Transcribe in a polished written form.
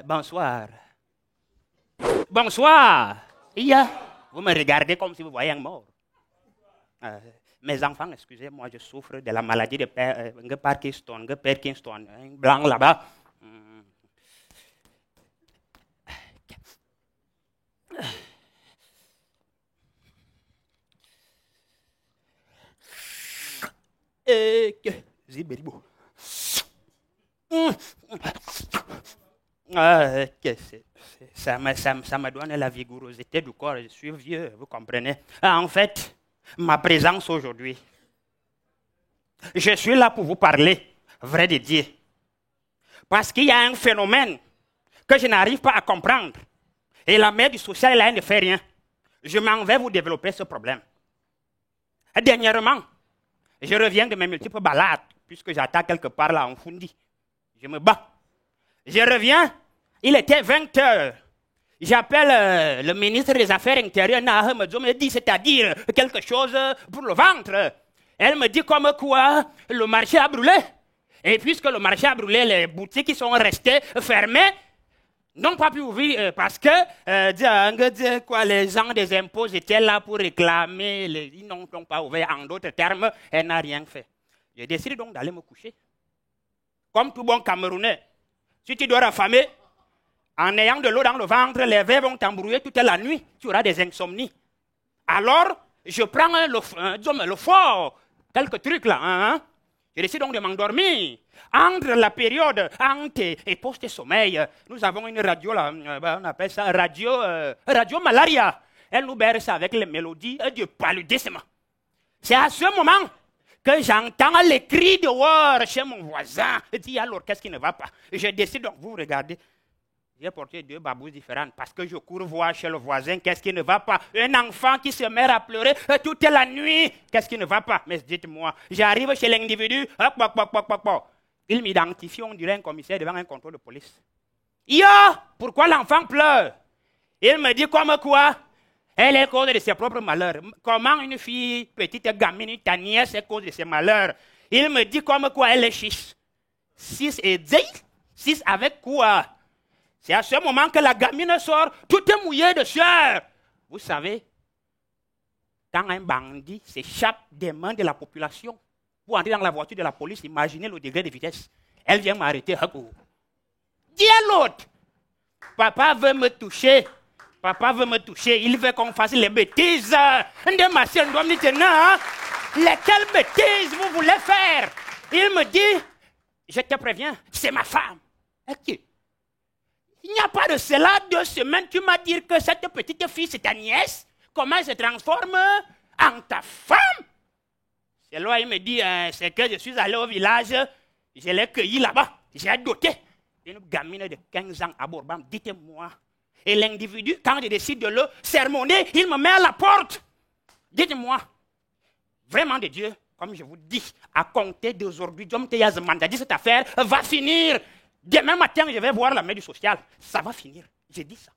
Bonsoir. Bonsoir. Vous me regardez comme si vous voyez un mort. Mes enfants, excusez-moi, je souffre de la maladie de Parkinson, blanc là-bas. Ziberibo. Ça me donne la vigorosité du corps. Je suis vieux, vous comprenez. En fait, ma présence aujourd'hui, je suis là pour vous parler, vrai de Dieu. Parce qu'il y a un phénomène que je n'arrive pas à comprendre. Et la mère du social, elle ne fait rien. Je m'en vais vous développer ce problème. Dernièrement, je reviens de mes multiples balades, puisque j'attends quelque part là en Fundi. Je me bats. Je reviens, il était 20 heures. J'appelle le ministre des Affaires intérieures, me dit, c'est-à-dire quelque chose pour le ventre. Elle me dit comme quoi le marché a brûlé. Et puisque le marché a brûlé, les boutiques qui sont restées fermées n'ont pas pu ouvrir parce que les gens des impôts étaient là pour réclamer. Ils n'ont pas ouvert. En d'autres termes, elle n'a rien fait. J'ai décidé donc d'aller me coucher. Comme tout bon Camerounais, si tu dors affamé, en ayant de l'eau dans le ventre, les vers vont t'embrouiller toute la nuit. Tu auras des insomnies. Alors, je prends le fort, quelques trucs là. Je décide donc de m'endormir. Entre la période ante et post-sommeil, nous avons une radio, là, on appelle ça radio malaria. Elle nous berce avec les mélodies du paludisme. C'est à ce moment que j'entends les cris dehors chez mon voisin. Je dis alors, qu'est-ce qui ne va pas? Je décide donc, vous regardez, j'ai porté 2 babouses différentes parce que je cours voir chez le voisin, qu'est-ce qui ne va pas? Un enfant qui se met à pleurer toute la nuit, qu'est-ce qui ne va pas? Mais dites-moi, j'arrive chez l'individu, il m'identifie, on dirait un commissaire devant un contrôle de police. Pourquoi l'enfant pleure? Il me dit comme quoi? Elle est cause de ses propres malheurs. Comment une fille, petite gamine, ta nièce est cause de ses malheurs? Il me dit comme quoi elle est 6. 6 et 10? 6 avec quoi? C'est à ce moment que la gamine sort, tout est mouillé de sueur. Vous savez, quand un bandit s'échappe des mains de la population pour entrer dans la voiture de la police, imaginez le degré de vitesse. Elle vient m'arrêter. Dis à l'autre, papa veut me toucher. Papa veut me toucher, il veut qu'on fasse les bêtises de ma sœur. Lesquelles bêtises vous voulez faire? Il me dit, je te préviens, c'est ma femme. Okay. Il n'y a pas de cela 2 semaines, tu m'as dit que cette petite fille, c'est ta nièce. Comment elle se transforme en ta femme? C'est là, il me dit, c'est que je suis allé au village, je l'ai cueillie là-bas, j'ai doté une gamine de 15 ans à Bourbam. Dites-moi. Et l'individu, quand je décide de le sermonner, il me met à la porte. Dites-moi, vraiment de Dieu, comme je vous dis, à compter d'aujourd'hui, cette affaire va finir. Demain matin, je vais voir la mère du social. Ça va finir. J'ai dit ça.